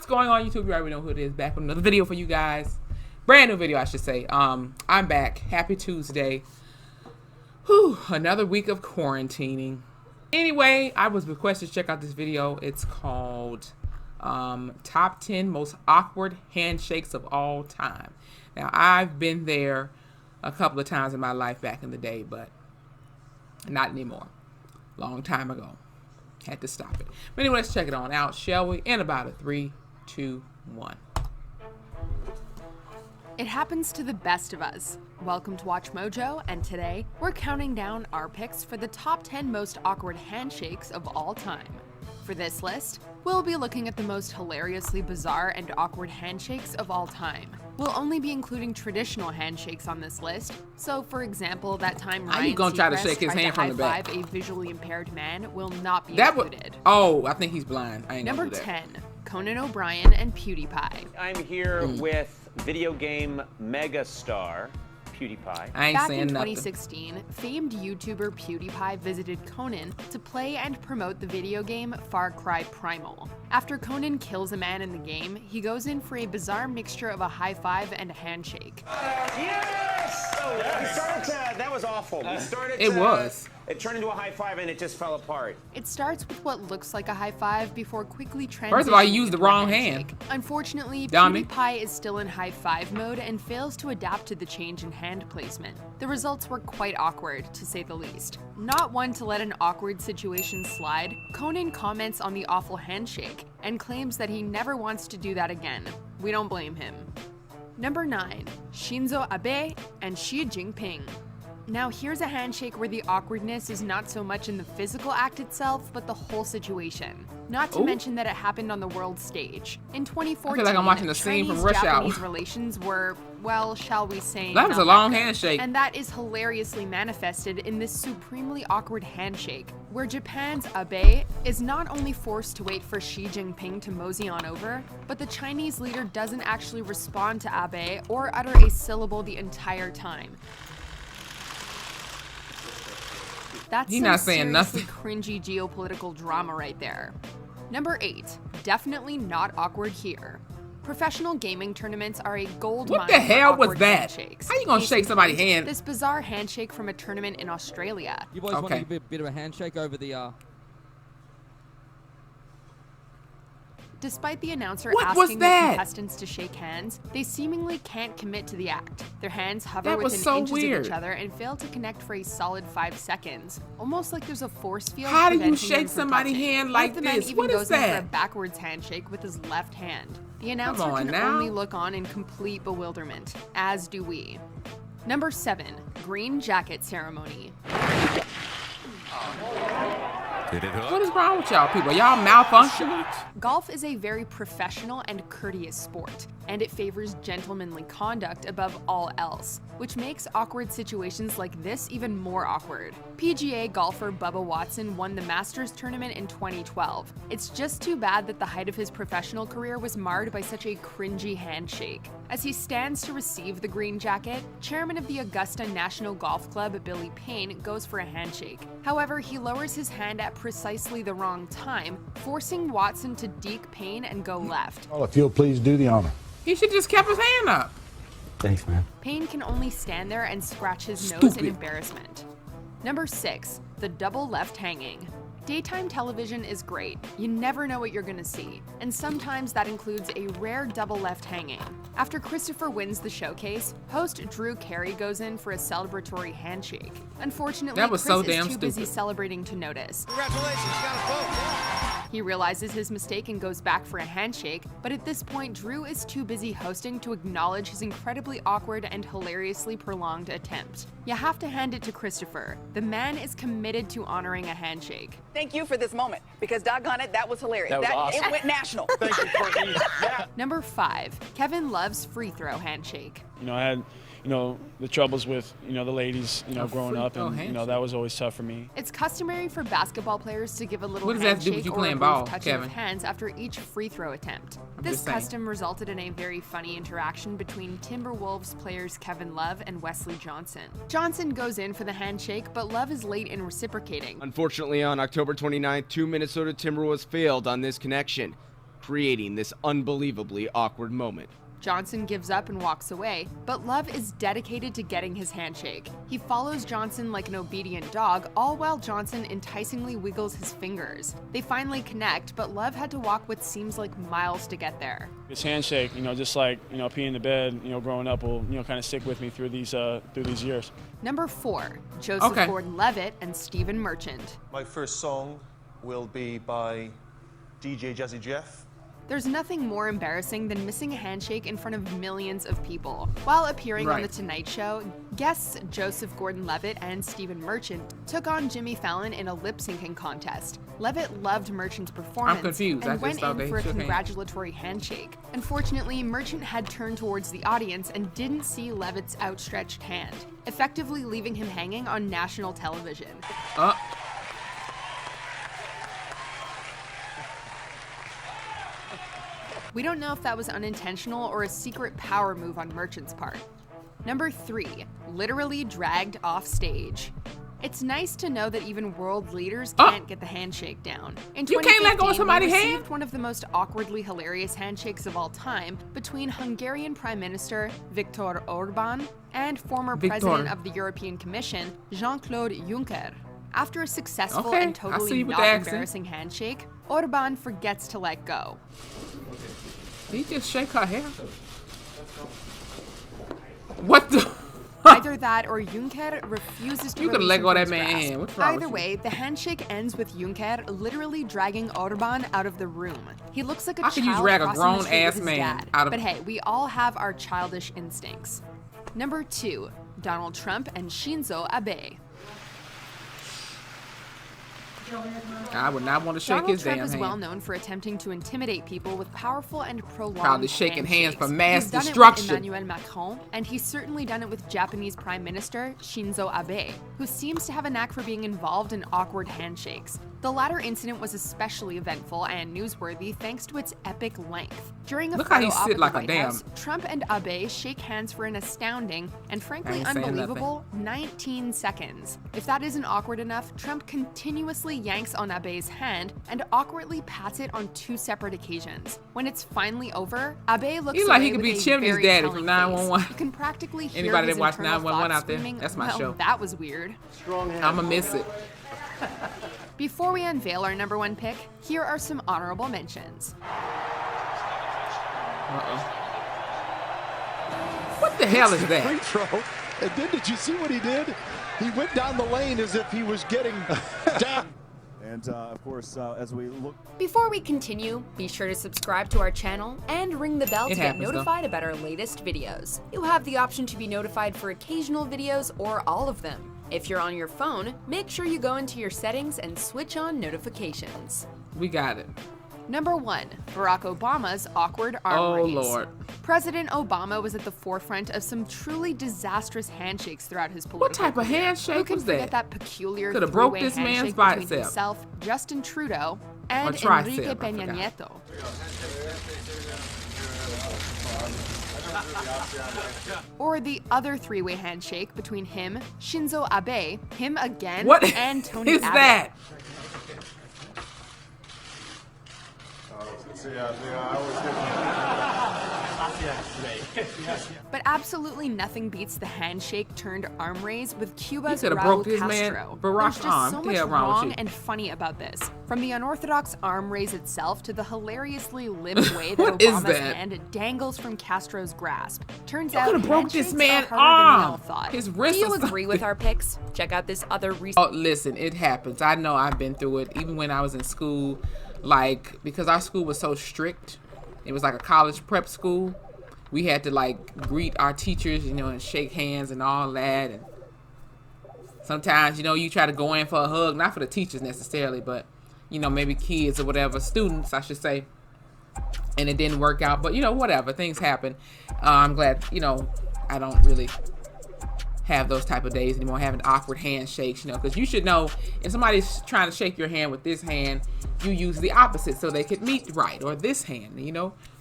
What's going on, YouTube? You already know who it is. Back with another video for you guys. Brand new video, I should say. I'm back. Happy Tuesday. Whew, another week of quarantining. Anyway, I was requested to check out this video. It's called Top 10 Most Awkward Handshakes of All Time. Now, I've been there a couple of times in my life back in the day, but not anymore. Long time ago. Had to stop it. But anyway, let's check it on out, shall we? In about a 3, 2, 1. It happens to the best of us. Welcome to Watch Mojo, and today we're counting down our picks for the top 10 most awkward handshakes of all time. For this list, we'll be looking at the most hilariously bizarre and awkward handshakes of all time. We'll only be including traditional handshakes on this list. So, for example, that time Ryan Seacrest tried to high-five a visually impaired man will not be included. Oh, I think he's blind. I ain't Number 10, Conan O'Brien and PewDiePie. I'm here with video game megastar PewDiePie. Back in 2016, famed YouTuber PewDiePie visited Conan to play and promote the video game Far Cry Primal. After Conan kills a man in the game, he goes in for a bizarre mixture of a high five and a handshake. Yes! That was awful. It turned into a high five and it just fell apart. It starts with what looks like a high five before quickly transitioning. First of all, you used the wrong hand. Unfortunately, PewDiePie is still in high five mode and fails to adapt to the change in hand placement. The results were quite awkward, to say the least. Not one to let an awkward situation slide, Conan comments on the awful handshake and claims that he never wants to do that again. We don't blame him. Number 9, Shinzo Abe and Xi Jinping. Now here's a handshake where the awkwardness is not so much in the physical act itself, but the whole situation. Not to mention that it happened on the world stage. In 2014, I feel like I'm watching the scene from Rush Hour. Chinese-Japanese relations were, well, shall we say, that was a long handshake. And that is hilariously manifested in this supremely awkward handshake, where Japan's Abe is not only forced to wait for Xi Jinping to mosey on over, but the Chinese leader doesn't actually respond to Abe or utter a syllable the entire time. That's some seriously cringy geopolitical drama right there. Number 8, definitely not awkward here. Professional gaming tournaments are a gold mine. What the hell was that? Handshakes. How you gonna shake somebody's hand? This bizarre handshake from a tournament in Australia. You boys want to give a bit of a handshake over the Despite the announcer asking the contestants to shake hands, they seemingly can't commit to the act. Their hands hover within inches of each other and fail to connect for a solid 5 seconds. Almost like there's a force field. How do you shake somebody's hand like this? One of the men even goes in for a backwards handshake with his left hand. The announcer can only look on in complete bewilderment, as do we. Number 7, Green Jacket Ceremony. What is wrong with y'all people? Y'all malfunctioning? Golf is a very professional and courteous sport, and it favors gentlemanly conduct above all else, which makes awkward situations like this even more awkward. PGA golfer Bubba Watson won the Masters tournament in 2012. It's just too bad that the height of his professional career was marred by such a cringy handshake. As he stands to receive the green jacket, chairman of the Augusta National Golf Club, Billy Payne, goes for a handshake. However, he lowers his hand at precisely the wrong time, forcing Watson to deke Payne and go left. Well, if you'll please do the honor. He should just kept his hand up. Thanks, man. Payne can only stand there and scratch his nose in embarrassment. Number 6, the double left hanging. Daytime television is great. You never know what you're gonna see, and sometimes that includes a rare double left hanging. After Christopher wins the showcase, host Drew Carey goes in for a celebratory handshake. Unfortunately, Chris is too busy celebrating to notice. Congratulations, you got a vote. He realizes his mistake and goes back for a handshake, but at this point, Drew is too busy hosting to acknowledge his incredibly awkward and hilariously prolonged attempt. You have to hand it to Christopher. The man is committed to honoring a handshake. Thank you for this moment, because doggone it, that was hilarious. That was awesome. It went national. Thank you, Courtney. Number 5, Kevin Love's free throw handshake. I had, the troubles with, the ladies, growing up, and, that was always tough for me. It's customary for basketball players to give a little handshake or a brief touching of hands after each free throw attempt. This custom resulted in a very funny interaction between Timberwolves players Kevin Love and Wesley Johnson. Johnson goes in for the handshake, but Love is late in reciprocating. Unfortunately, on October 29th, 2 Minnesota Timberwolves failed on this connection. creating this unbelievably awkward moment. Johnson gives up and walks away, but Love is dedicated to getting his handshake. He follows Johnson like an obedient dog, all while Johnson enticingly wiggles his fingers. They finally connect, but Love had to walk what seems like miles to get there. This handshake, just like, peeing the bed, growing up will, kind of stick with me through these years. Number 4, Joseph Gordon-Levitt and Stephen Merchant. My first song will be by DJ Jazzy Jeff. There's nothing more embarrassing than missing a handshake in front of millions of people. While appearing on The Tonight Show, guests Joseph Gordon-Levitt and Stephen Merchant took on Jimmy Fallon in a lip-syncing contest. Levitt loved Merchant's performance and went in for a congratulatory handshake. Unfortunately, Merchant had turned towards the audience and didn't see Levitt's outstretched hand, effectively leaving him hanging on national television. We don't know if that was unintentional or a secret power move on Merchant's part. Number 3, literally dragged off stage. It's nice to know that even world leaders can't get the handshake down. In 2015, we received one of the most awkwardly hilarious handshakes of all time between Hungarian Prime Minister Viktor Orbán and former President of the European Commission, Jean-Claude Juncker. After a successful and totally not embarrassing handshake, Orbán forgets to let go. Did he just shake her hair? What the? Either that or Juncker refuses to You could let go of that man's hand. What's wrong Either way, the handshake ends with Juncker literally dragging Orbán out of the room. He looks like a child you drag a grown ass man out of... But hey, we all have our childish instincts. Number 2, Donald Trump and Shinzo Abe. I would not want to shake his damn hand. Donald Trump is well known for attempting to intimidate people with powerful and prolonged Probably shaking hands for mass destruction. He's done it with Emmanuel Macron, and he's certainly done it with Japanese Prime Minister Shinzo Abe, who seems to have a knack for being involved in awkward handshakes. The latter incident was especially eventful and newsworthy thanks to its epic length. During a photo op at the White House, Trump and Abe shake hands for an astounding and frankly unbelievable 19 seconds. If that isn't awkward enough, Trump continuously yanks on Abe's hand and awkwardly pats it on 2 separate occasions. When it's finally over, Abe looks He's like he could be Chimney's daddy from 911. You can practically hear Anybody his that watched internal 911 thoughts out there? screaming, That's my well, show. That was weird. I'ma miss it. Before we unveil our number 1 pick, here are some honorable mentions. What the hell is that? Free throw. And then did you see what he did? He went down the lane as if he was getting down. And of course, as we look... Before we continue, be sure to subscribe to our channel and ring the bell to get notified about our latest videos. You'll have the option to be notified for occasional videos or all of them. If you're on your phone, make sure you go into your settings and switch on notifications. We got it. Number 1, Barack Obama's awkward arm raise. Oh, Lord. President Obama was at the forefront of some truly disastrous handshakes throughout his political What type of handshake Who can was forget that? that peculiar Could have broke three-way this man's handshake bicep. between himself, Justin Trudeau, and tricep, Enrique I Peña forgot. Nieto. Or the other 3-way handshake between him, Shinzo Abe, him again, What and Tony is Abbott. that? But absolutely nothing beats the handshake turned arm raise with Cuba's coulda Raul broke this man Castro. Barack's There's just arm. so What the much hell wrong with wrong you? and funny about this. From the unorthodox arm raise itself to the hilariously limp way that What is Obama's that? hand dangles from Castro's grasp. Turns You out coulda broke this handshakes man's are harder than we all arm. thought. His wrist Do you or agree with something. our picks? Check out this other recent... Oh, listen, it happens. I know I've been through it. Even when I was in school, like, because our school was so strict. It was like a college prep school. We had to, like, greet our teachers, and shake hands and all that. And sometimes, you try to go in for a hug. Not for the teachers necessarily, but, maybe kids or whatever. Students, I should say. And it didn't work out. But, whatever. Things happen. I'm glad, I don't really have those type of days anymore, having awkward handshakes, because you should know if somebody's trying to shake your hand with this hand, you use the opposite so they could meet right, or this hand,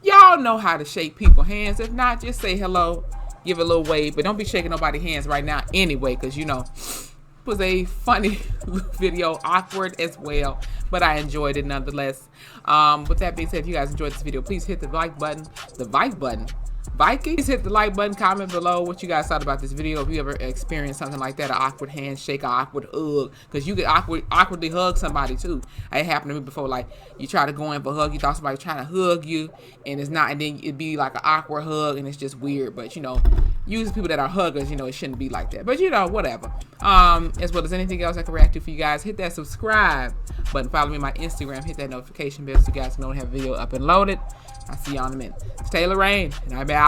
Y'all know how to shake people's hands. If not, just say hello, give a little wave, but don't be shaking nobody's hands right now anyway, because, was a funny video, awkward as well, but I enjoyed it nonetheless. With that being said, if you guys enjoyed this video, please hit the like button. Vikings, hit the like button, comment below what you guys thought about this video. If you ever experienced something like that, an awkward handshake, an awkward hug, because you could awkwardly hug somebody too. It happened to me before. Like, you try to go in for a hug, you thought somebody was trying to hug you, and it's not, and then it'd be like an awkward hug, and it's just weird. But you know, usually people that are huggers, you know, it shouldn't be like that. But you know, whatever. As well as anything else I can react to for you guys, hit that subscribe button, follow me on my Instagram, hit that notification bell so you guys know when I have a video up and loaded. I'll see y'all in a minute. It's Taylor Rain, and I'm out.